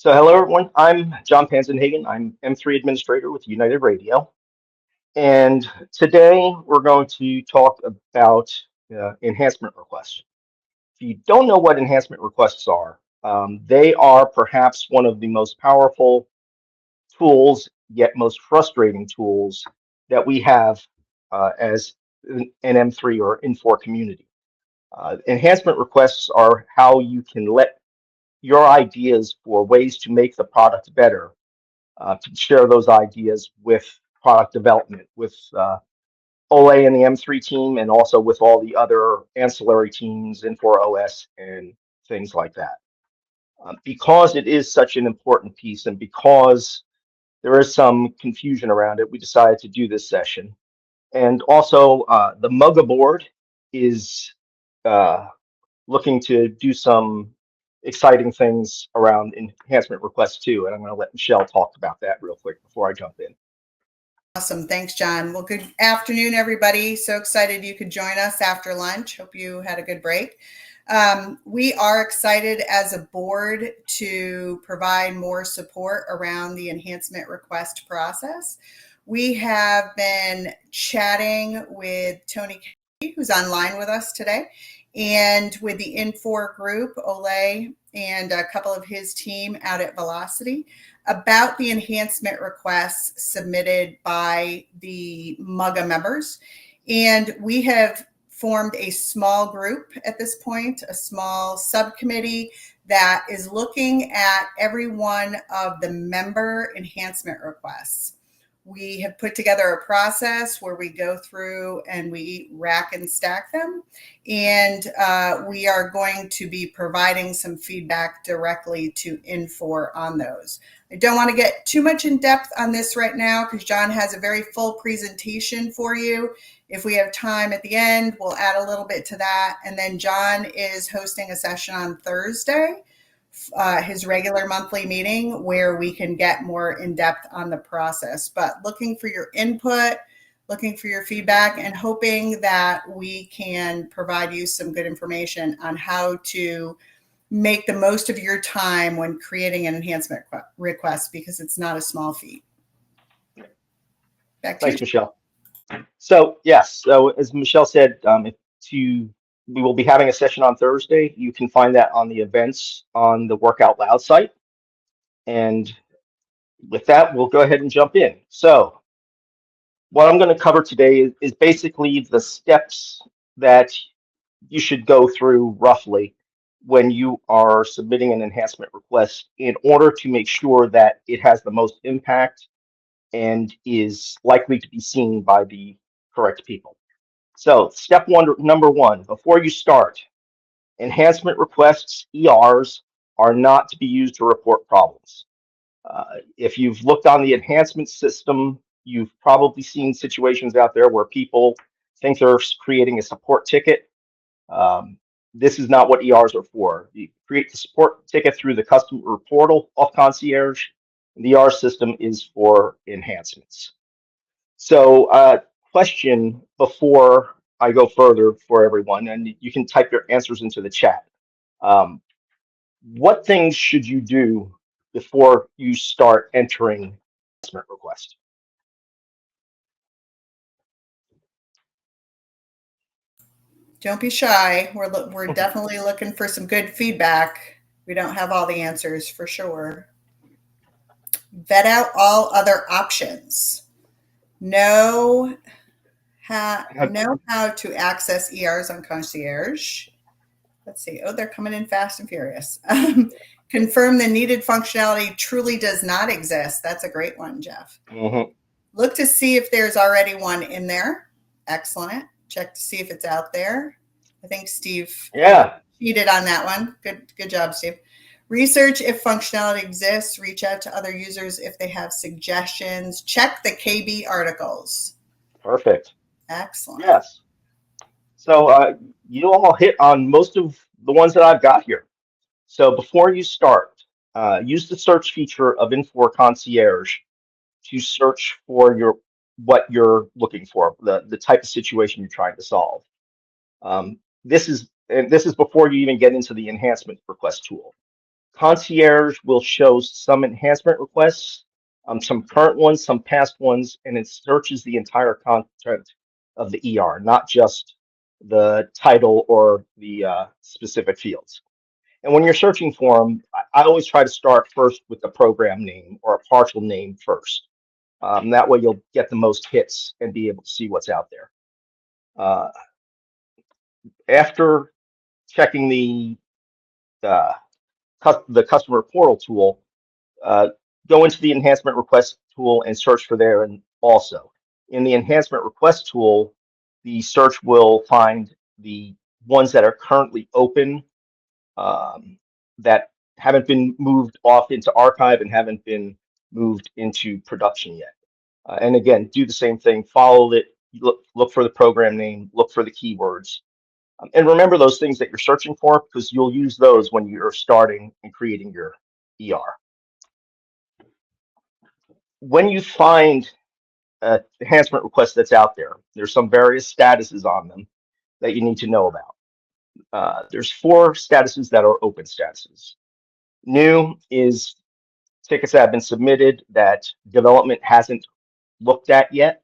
So hello everyone, I'm John Panzenhagen. I'm M3 Administrator with United Radio. And today we're going to talk about enhancement requests. If you don't know what enhancement requests are, they are perhaps one of the most powerful tools, yet most frustrating tools that we have as an M3 or Infor community. Enhancement requests are how you can let your ideas for ways to make the product better to share those ideas with product development, with OLA and the M3 team, and also with all the other ancillary teams, Infor OS, and things like that. Because it is such an important piece, and because there is some confusion around it, we decided to do this session. And also, the MUGA board is looking to do some exciting things around enhancement requests too. And I'm going to let Michelle talk about that real quick before I jump in. Awesome. Thanks, John. Well, good afternoon, everybody. So excited you could join us after lunch. Hope you had a good break. We are excited as a board to provide more support around the enhancement request process. We have been chatting with Tony, who's online with us today, and with the Infor group, Ole, and a couple of his team out at Velocity about the enhancement requests submitted by the MUGA members. And we have formed a small group at this point, a small subcommittee that is looking at every one of the member enhancement requests. We have put together a process where we go through and we rack and stack them. And we are going to be providing some feedback directly to Infor on those. I don't want to get too much in depth on this right now because John has a very full presentation for you. If we have time at the end, we'll add a little bit to that. And then John is hosting a session on Thursday, his regular monthly meeting, where we can get more in depth on the process. But looking for your input, looking for your feedback, and hoping that we can provide you some good information on how to make the most of your time when creating an enhancement request, because it's not a small feat. Back to you. Thanks, Michelle. So yes, so as Michelle said, we will be having a session on Thursday. You can find that on the events on the Work Out Loud site. And with that, we'll go ahead and jump in. So what I'm going to cover today is basically the steps that you should go through roughly when you are submitting an enhancement request in order to make sure that it has the most impact and is likely to be seen by the correct people. So step number one, before you start, enhancement requests, ERs, are not to be used to report problems. If you've looked on the enhancement system, you've probably seen situations out there where people think they're creating a support ticket. This is not what ERs are for. You create the support ticket through the customer portal of Concierge. The ER system is for enhancements. So question before I go further for everyone, and you can type your answers into the chat. What things should you do before you start entering enhancement request? Don't be shy. We're definitely looking for some good feedback. We don't have all the answers for sure. Vet out all other options. Know how to access ERs on Concierge. Let's see. Oh, they're coming in fast and furious. Confirm the needed functionality truly does not exist. That's a great one, Jeff. Mm-hmm. Look to see if there's already one in there. Excellent. Check to see if it's out there. I think Steve cheated on that one. Good job, Steve. Research if functionality exists. Reach out to other users if they have suggestions. Check the KB articles. Perfect. Excellent. Yes. So you all hit on most of the ones that I've got here. So before you start, use the search feature of Infor Concierge to search for what you're looking for, the type of situation you're trying to solve. This is before you even get into the enhancement request tool. Concierge will show some enhancement requests, some current ones, some past ones, and it searches the entire content of the ER, not just the title or the specific fields. And when you're searching for them, I always try to start first with the program name or a partial name first. That way you'll get the most hits and be able to see what's out there. After checking uh, the customer portal tool, go into the enhancement request tool and search for there. And also in the enhancement request tool, the search will find the ones that are currently open, that haven't been moved off into archive and haven't been moved into production yet. And again, do the same thing, follow it, look for the program name, look for the keywords. And remember those things that you're searching for, because you'll use those when you're starting and creating your ER. When you find an enhancement request that's out there, there's some various statuses on them that you need to know about. There's 4 statuses that are open statuses. New is tickets that have been submitted that development hasn't looked at yet.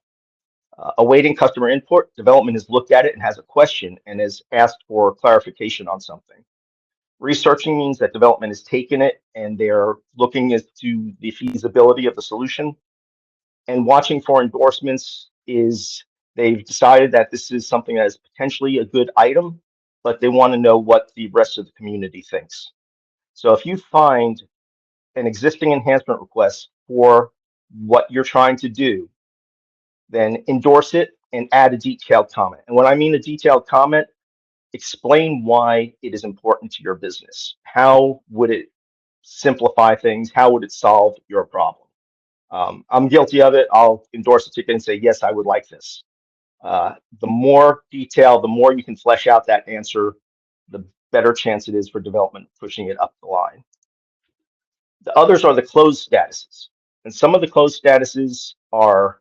Awaiting customer input, development has looked at it and has a question and has asked for clarification on something. Researching means that development has taken it and they're looking as to the feasibility of the solution. And watching for endorsements is they've decided that this is something that is potentially a good item, but they want to know what the rest of the community thinks. So if you find an existing enhancement request for what you're trying to do, then endorse it and add a detailed comment. And when I mean a detailed comment, explain why it is important to your business. How would it simplify things? How would it solve your problem? I'm guilty of it. I'll endorse a ticket and say, yes, I would like this. The more detail, the more you can flesh out that answer, the better chance it is for development pushing it up the line. The others are the closed statuses. And some of the closed statuses are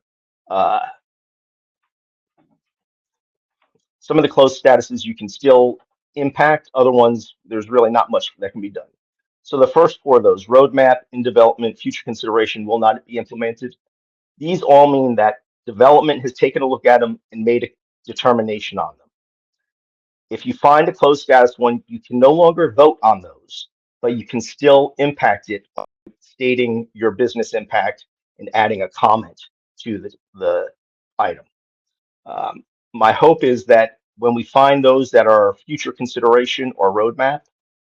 you can still impact. Other ones, there's really not much that can be done. So the first 4 of those, roadmap, in development, future consideration, will not be implemented. These all mean that development has taken a look at them and made a determination on them. If you find a closed status one, you can no longer vote on those, but you can still impact it, stating your business impact and adding a comment to the item. My hope is that when we find those that are future consideration or roadmap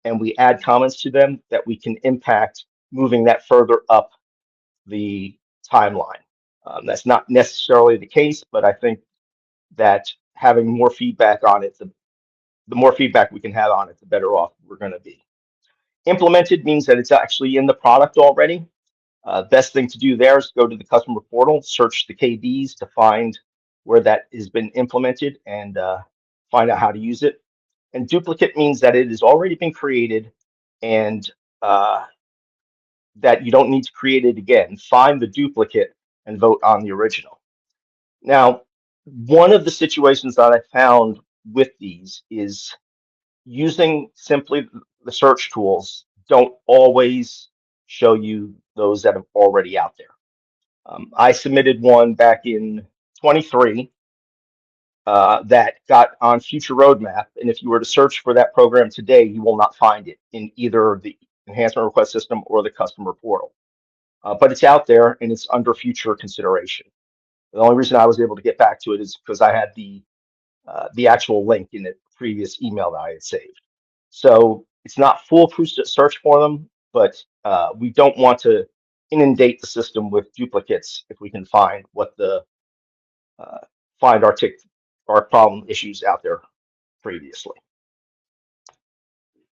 and we add comments to them, that we can impact moving that further up the timeline. That's not necessarily the case, but I think that having more feedback on it, the more feedback we can have on it, the better off we're going to be. Implemented means that it's actually in the product already. Best thing to do there is go to the customer portal, search the KBs to find where that has been implemented and find out how to use it. And duplicate means that it has already been created and that you don't need to create it again. Find the duplicate and vote on the original. Now, one of the situations that I found with these is using simply the search tools don't always show you those that are already out there. I submitted one back in 23 that got on future roadmap, and if you were to search for that program today, you will not find it in either the enhancement request system or the customer portal. But it's out there and it's under future consideration. The only reason I was able to get back to it is because I had the actual link in the previous email that I had saved. So it's not foolproof to search for them, but we don't want to inundate the system with duplicates if we can find what the find our problem issues out there previously.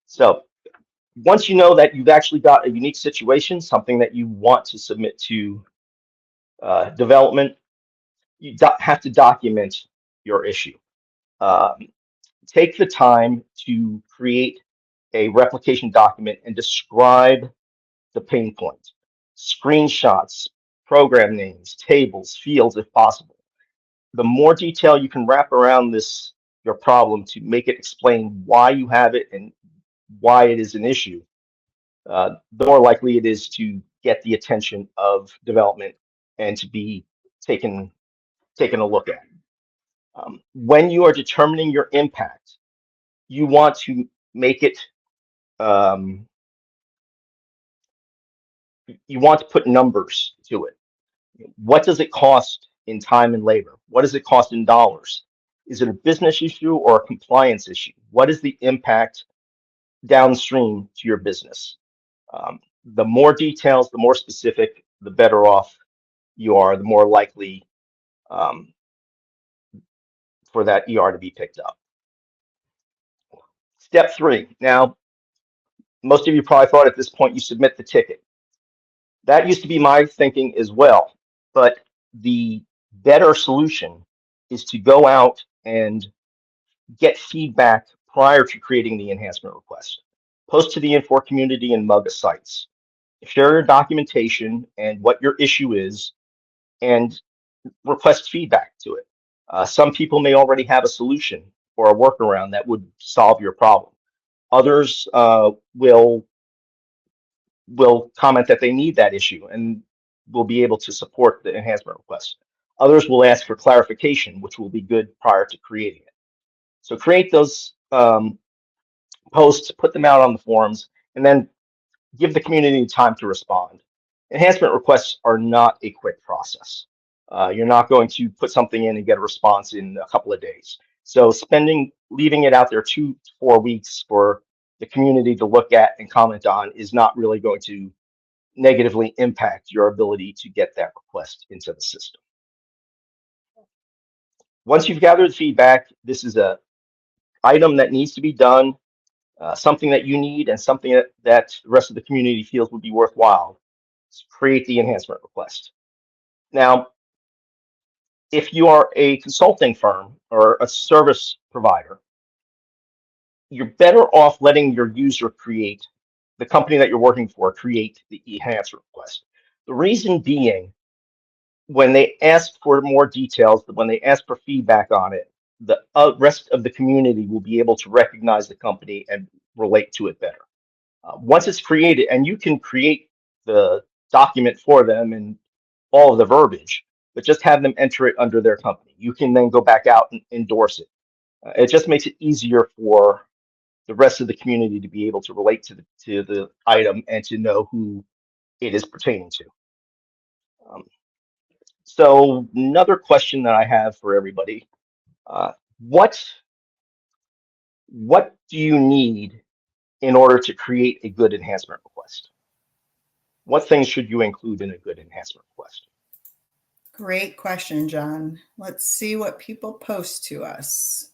So once you know that you've actually got a unique situation, something that you want to submit to development, you have to document your issue. Take the time to create a replication document and describe the pain point. Screenshots, program names, tables, fields, if possible. The more detail you can wrap around your problem to make it explain why you have it and why it is an issue, the more likely it is to get the attention of development and to be taken a look at. When you are determining your impact, you want to make it, you want to put numbers to it. What does it cost in time and labor? What does it cost in dollars? Is it a business issue or a compliance issue? What is the impact downstream to your business? The more details, the more specific, the better off you are, the more likely um, for that ER to be picked up. Step 3. Now, most of you probably thought at this point you submit the ticket. That used to be my thinking as well, but the better solution is to go out and get feedback prior to creating the enhancement request. Post to the Infor community and MUGA sites. Share your documentation and what your issue is, and request feedback to it. Some people may already have a solution or a workaround that would solve your problem. Others will comment that they need that issue and will be able to support the enhancement request. Others will ask for clarification, which will be good prior to creating it. So create those posts, put them out on the forums, and then give the community time to respond. Enhancement requests are not a quick process. You're not going to put something in and get a response in a couple of days. So leaving it out there 2 to 4 weeks for the community to look at and comment on is not really going to negatively impact your ability to get that request into the system. Once you've gathered feedback, this is a item that needs to be done, something that you need and something that the rest of the community feels would be worthwhile. Create the enhancement request. Now, if you are a consulting firm or a service provider, you're better off letting your user create, the company that you're working for, create the enhancement request. The reason being, when they ask for more details, when they ask for feedback on it, the rest of the community will be able to recognize the company and relate to it better. Once it's created, and you can create the document for them and all of the verbiage, but just have them enter it under their company. You can then go back out and endorse it. It just makes it easier for the rest of the community to be able to relate to the item and to know who it is pertaining to. So another question that I have for everybody, what do you need in order to create a good enhancement request? What things should you include in a good enhancement request? Great question, John. Let's see what people post to us.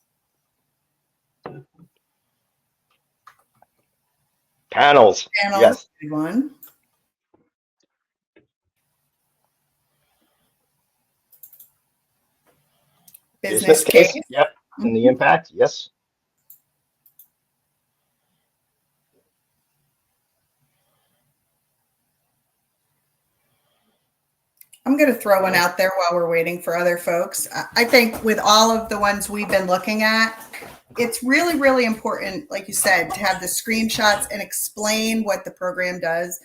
Panels. Yes. Good one. Business case. Yep. And the impact. Yes. I'm going to throw one out there while we're waiting for other folks. I think with all of the ones we've been looking at, it's really, really important, like you said, to have the screenshots and explain what the program does.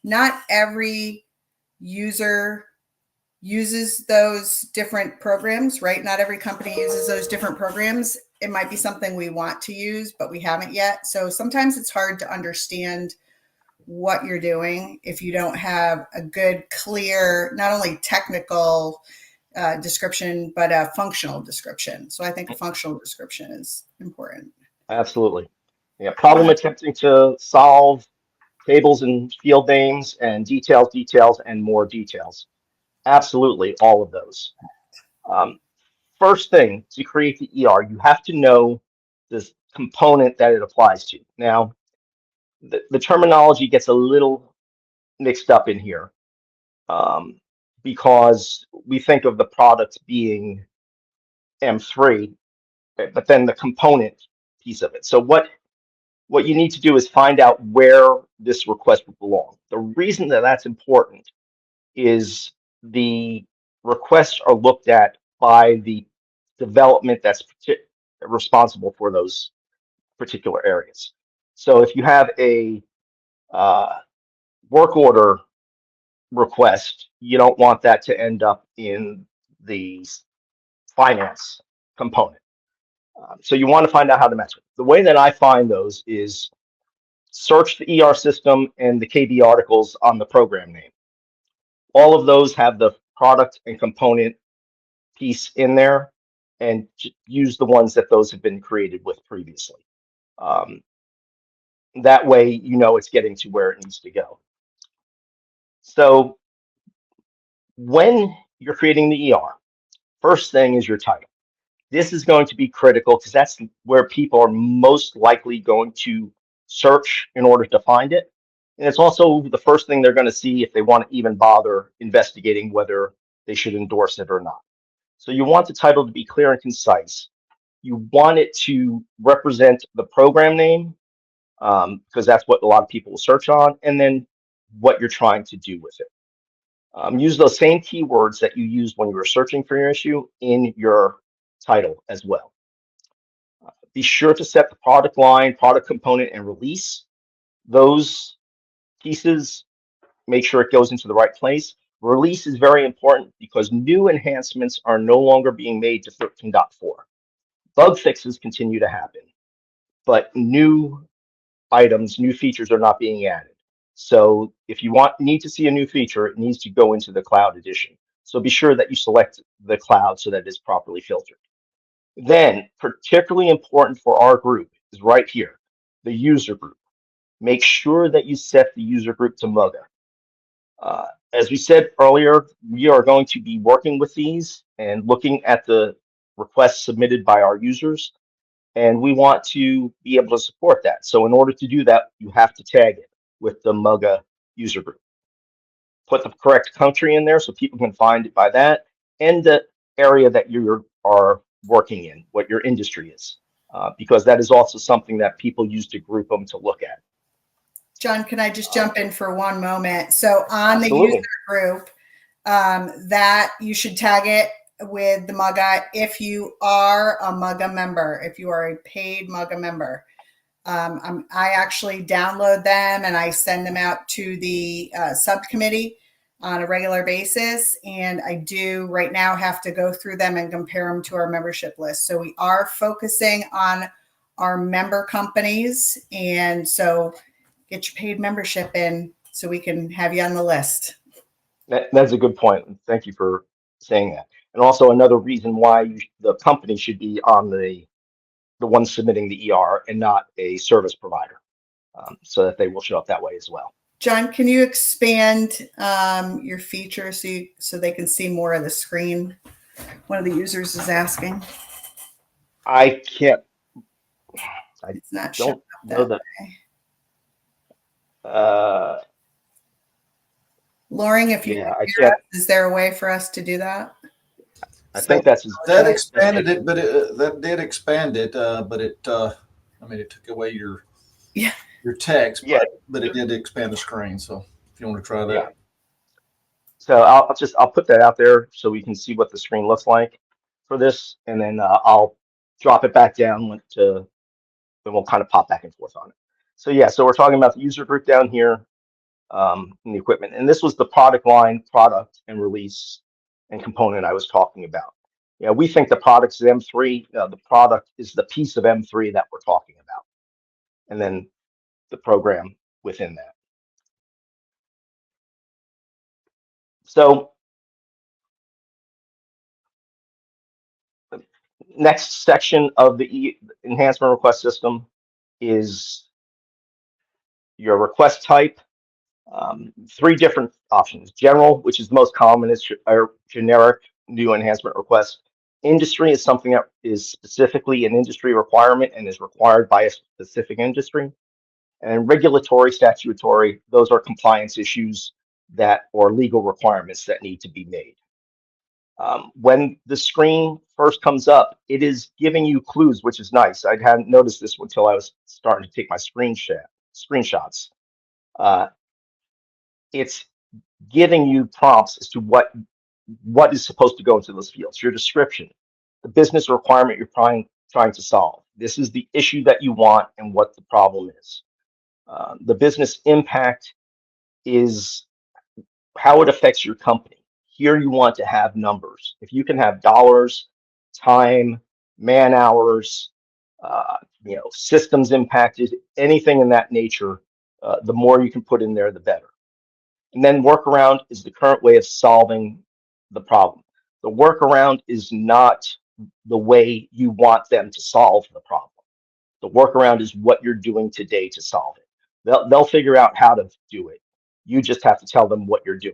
Not every user uses those different programs, right? Not every company uses those different programs. It might be something we want to use, but we haven't yet. So sometimes it's hard to understand what you're doing if you don't have a good, clear, not only technical description, but a functional description. So I think a functional description is important. Absolutely. Yeah. Problem attempting to solve, tables and field names, and details, and more details. Absolutely, all of those. First thing, to create the ER, you have to know this component that it applies to. Now, the terminology gets a little mixed up in here because we think of the product being M3, but then the component piece of it. So what you need to do is find out where this request would belong. The reason that that's important is the requests are looked at by the development that's responsible for those particular areas. So if you have a Work order request, you don't want that to end up in the finance component. So you want to find out how to match it. The way that I find those is search the ER system and the KB articles on the program name. All of those have the product and component piece in there, and use the ones that those have been created with previously. Um, that way, you know it's getting to where it needs to go. So when you're creating the ER, first thing is your title. This is going to be critical because that's where people are most likely going to search in order to find it. And it's also the first thing they're going to see if they want to even bother investigating whether they should endorse it or not. So you want the title to be clear and concise. You want it to represent the program name, because that's what a lot of people will search on, and then what you're trying to do with it. Use those same keywords that you used when you were searching for your issue in your title as well. Be sure to set the product line, product component, and release. Those pieces, make sure it goes into the right place. Release is very important because new enhancements are no longer being made to 13.4. Bug fixes continue to happen, but new items, new features are not being added. So if you need to see a new feature, it needs to go into the cloud edition. So be sure that you select the cloud so that it's properly filtered. Then, particularly important for our group is right here, the user group. Make sure that you set the user group to MUGA. As we said earlier, we are going to be working with these and looking at the requests submitted by our users, and we want to be able to support that. So in order to do that, you have to tag it with the MUGA user group. Put the correct country in there so people can find it by that, and the area that you are working in, what your industry is, because that is also something that people use to group them to look at. John, can I just jump in for one moment? So on Absolutely. the user group, that you should tag it with the MUGA if you are a MUGA member, if you are a paid MUGA member. I actually download them and I send them out to the subcommittee on a regular basis. And I do right now have to go through them and compare them to our membership list. So we are focusing on our member companies. And so get your paid membership in so we can have you on the list. That's a good point. Thank you for saying that. And also another reason why the company should be on the one submitting the ER and not a service provider, so that they will show up that way as well. John, can you expand your feature so they can see more of the screen? One of the users is asking. I can't. It's not don't know that. Loring, if you yeah, I can't. Is there a way for us to do that? I think that's that expanded it, but that did expand it, but it. I mean, it took away your text, but it did expand the screen. So if you want to try that. Yeah. So I'll put that out there so we can see what the screen looks like for this, and then I'll drop it back down and we'll kind of pop back and forth on it. So yeah, so we're talking about the user group down here, in the equipment, and this was the product line, product and release and component I was talking about. Yeah, we think the product is M3. The product is the piece of M3 that we're talking about, and then the program within that. So next section of the enhancement request system is your request type. 3 different options: general, which is the most common, is generic new enhancement request. Industry is something that is specifically an industry requirement and is required by a specific industry. And regulatory, statutory, those are compliance issues or legal requirements that need to be made. When the screen first comes up, it is giving you clues, which is nice. I hadn't noticed this until I was starting to take my screenshots. It's giving you prompts as to what is supposed to go into those fields. Your description, the business requirement you're trying to solve. This is the issue that you want and what the problem is. The business impact is how it affects your company. Here you want to have numbers. If you can have dollars, time, man hours, systems impacted, anything in that nature, the more you can put in there, the better. And then workaround is the current way of solving the problem. The workaround is not the way you want them to solve the problem. The workaround is what you're doing today to solve it. They'll figure out how to do it. You just have to tell them what you're doing.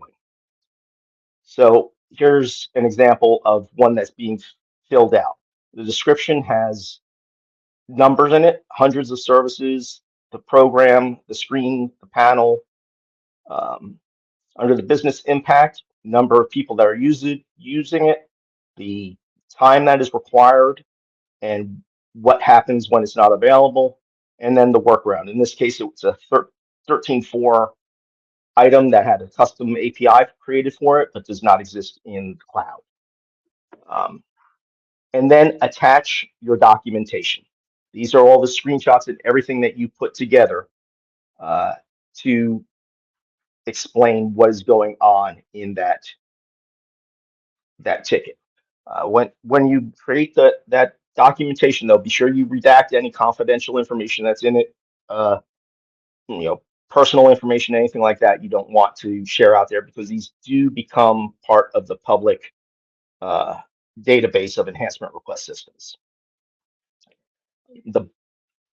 So here's an example of one that's being filled out. The description has numbers in it, hundreds of services, the program, the screen, the panel. Under the business impact, number of people that are using it, the time that is required, and what happens when it's not available, and then the workaround. In this case, it was a 13.4 item that had a custom API created for it, but does not exist in the cloud. And then attach your documentation. These are all the screenshots and everything that you put together to explain what is going on in that ticket. When you create that documentation, though, be sure you redact any confidential information that's in it. Personal information, anything like that, you don't want to share out there, because these do become part of the public database of enhancement request systems.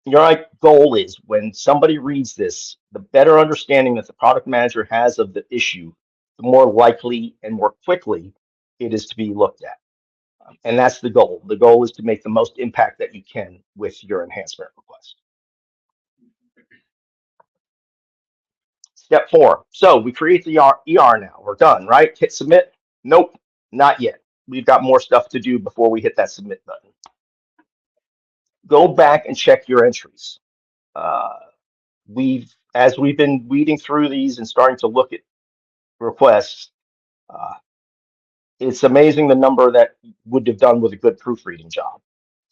Your goal is, when somebody reads this, the better understanding that the product manager has of the issue, the more likely and more quickly it is to be looked at. And that's the goal. The goal is to make the most impact that you can with your enhancement request. Step 4. So we create the ER now. We're done, right? Hit submit. Nope, not yet. We've got more stuff to do before we hit that submit button. Go back and check your entries. As we've been weeding through these and starting to look at requests, it's amazing the number that would have done with a good proofreading job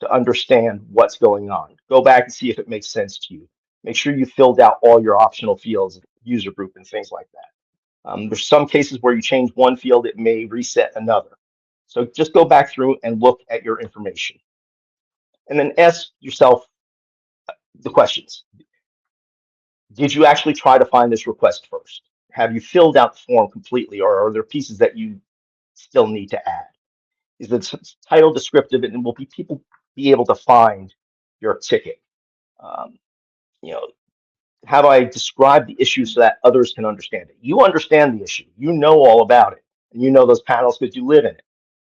to understand what's going on. Go back and see if it makes sense to you. Make sure you filled out all your optional fields, user group, and things like that. There's some cases where you change one field, it may reset another. So just go back through and look at your information. And then ask yourself the questions. Did you actually try to find this request first? Have you filled out the form completely, or are there pieces that you still need to add? Is the title descriptive, and will people be able to find your ticket? Have I described the issue so that others can understand it? You understand the issue, you know all about it, and you know those panels because you live in it,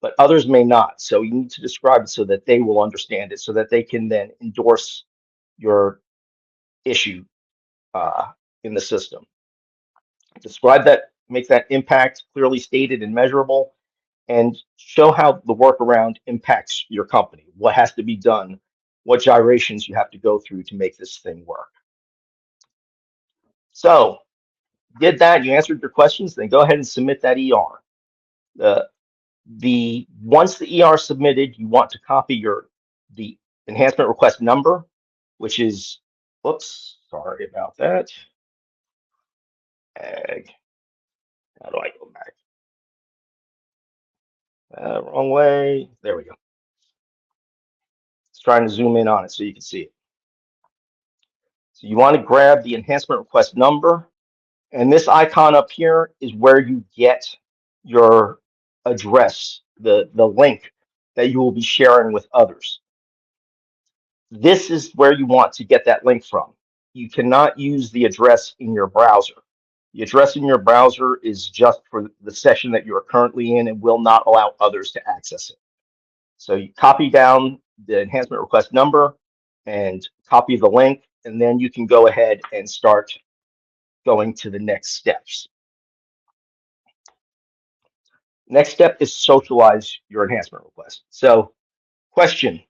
but others may not. So you need to describe it so that they will understand it, so that they can then endorse your issue in the system. Describe that, make that impact clearly stated and measurable, and show how the workaround impacts your company, what has to be done, what gyrations you have to go through to make this thing work. So, did that, you answered your questions, then go ahead and submit that ER. Once the ER is submitted, you want to copy the enhancement request number, which is, whoops, sorry about that. How do I go back? Wrong way. There we go. It's trying to zoom in on it so you can see it. So you want to grab the enhancement request number, and this icon up here is where you get your address, the link that you will be sharing with others. This is where you want to get that link from. You cannot use the address in your browser. The address in your browser is just for the session that you are currently in and will not allow others to access it. So you copy down the enhancement request number and copy the link, and then you can go ahead and start going to the next steps. Next step is socialize your enhancement request. So, question,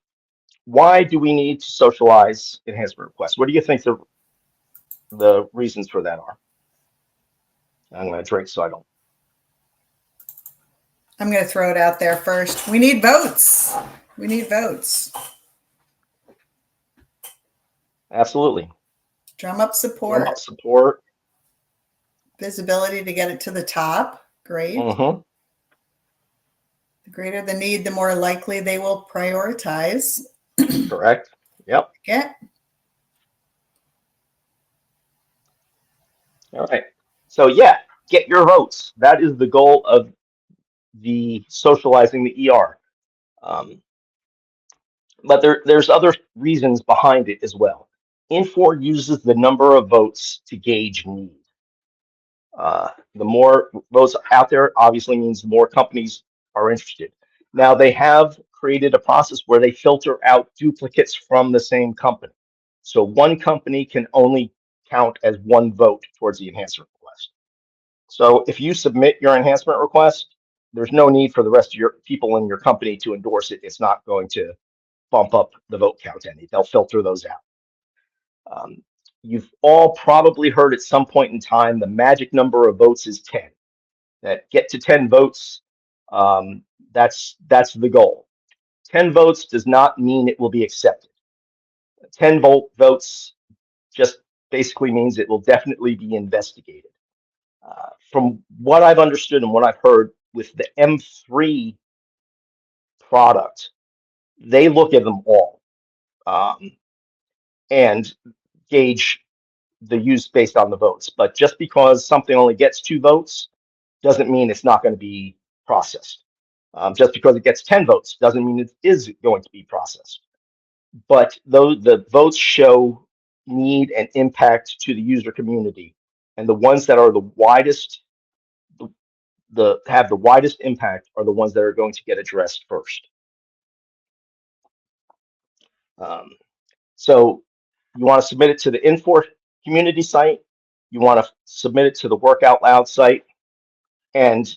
why do we need to socialize enhancement requests? What do you think the reasons for that are? I'm going to drink so I don't. I'm going to throw it out there first. We need votes. We need votes. Absolutely. Drum up support. Drum up support. Visibility to get it to the top. Great. Mm-hmm. The greater the need, the more likely they will prioritize. Correct. Yep. Yeah. All right. So yeah, get your votes. That is the goal of the socializing the ER. But there's other reasons behind it as well. Infor uses the number of votes to gauge need. The more votes out there obviously means the more companies are interested. Now they have created a process where they filter out duplicates from the same company. So one company can only count as one vote towards the enhancement request. So if you submit your enhancement request, there's no need for the rest of your people in your company to endorse it. It's not going to bump up the vote count any. They'll filter those out. You've all probably heard at some point in time the magic number of votes is 10. That get to 10 votes, that's the goal. 10 votes does not mean it will be accepted. 10 votes just basically means it will definitely be investigated. From what I've understood and what I've heard with the M3 product, they look at them all and gauge the use based on the votes. But just because something only gets 2 votes doesn't mean it's not going to be processed. Just because it gets 10 votes doesn't mean it is going to be processed. But though the votes show need and impact to the user community, and the ones that are the widest, have the widest impact are the ones that are going to get addressed first. So you want to submit it to the Infor community site. You want to submit it to the Work Out Loud site. And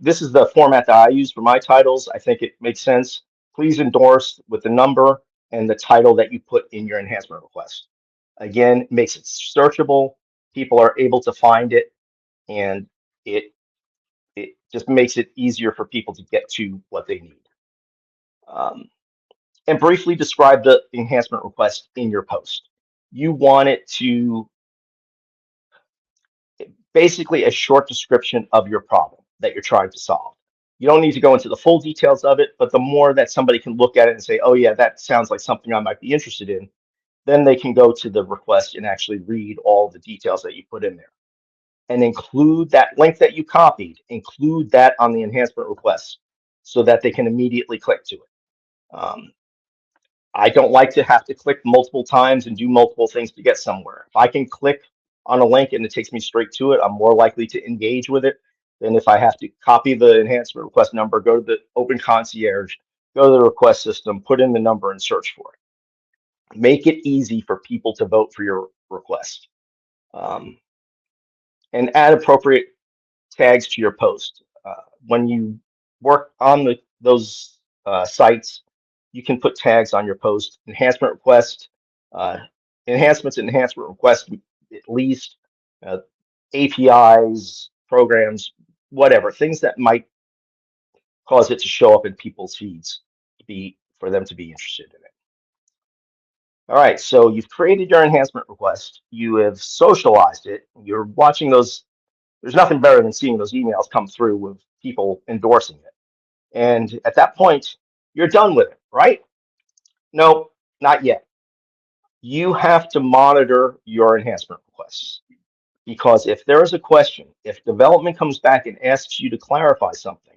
this is the format that I use for my titles. I think it makes sense. Please endorse with the number and the title that you put in your enhancement request. Again, it makes it searchable. People are able to find it, and it just makes it easier for people to get to what they need. And briefly describe the enhancement request in your post. You want it to basically a short description of your problem that you're trying to solve. You don't need to go into the full details of it, but the more that somebody can look at it and say, oh yeah, that sounds like something I might be interested in, then they can go to the request and actually read all the details that you put in there. And include that link that you copied, include that on the enhancement request so that they can immediately click to it. I don't like to have to click multiple times and do multiple things to get somewhere. If I can click on a link and it takes me straight to it, I'm more likely to engage with it than if I have to copy the enhancement request number, go to the Open Concierge, go to the request system, put in the number and search for it. Make it easy for people to vote for your request. And add appropriate tags to your post. When you work on those sites, you can put tags on your post. Enhancement request, enhancements, enhancement request, at least APIs, programs, whatever, things that might cause it to show up in people's feeds for them to be interested in it. All right, so you've created your enhancement request. You have socialized it. You're watching those. There's nothing better than seeing those emails come through with people endorsing it. And at that point, you're done with it, right? No, not yet. You have to monitor your enhancement requests. Because if there is a question, if development comes back and asks you to clarify something,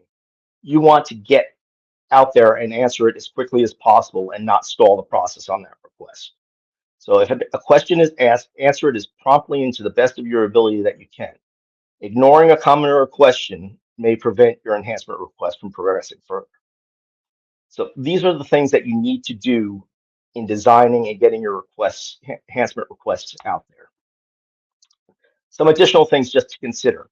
you want to get out there and answer it as quickly as possible and not stall the process on that request. So if a question is asked, answer it as promptly and to the best of your ability that you can. Ignoring a comment or a question may prevent your enhancement request from progressing further. So these are the things that you need to do in designing and getting your enhancement requests out there. Some additional things just to consider.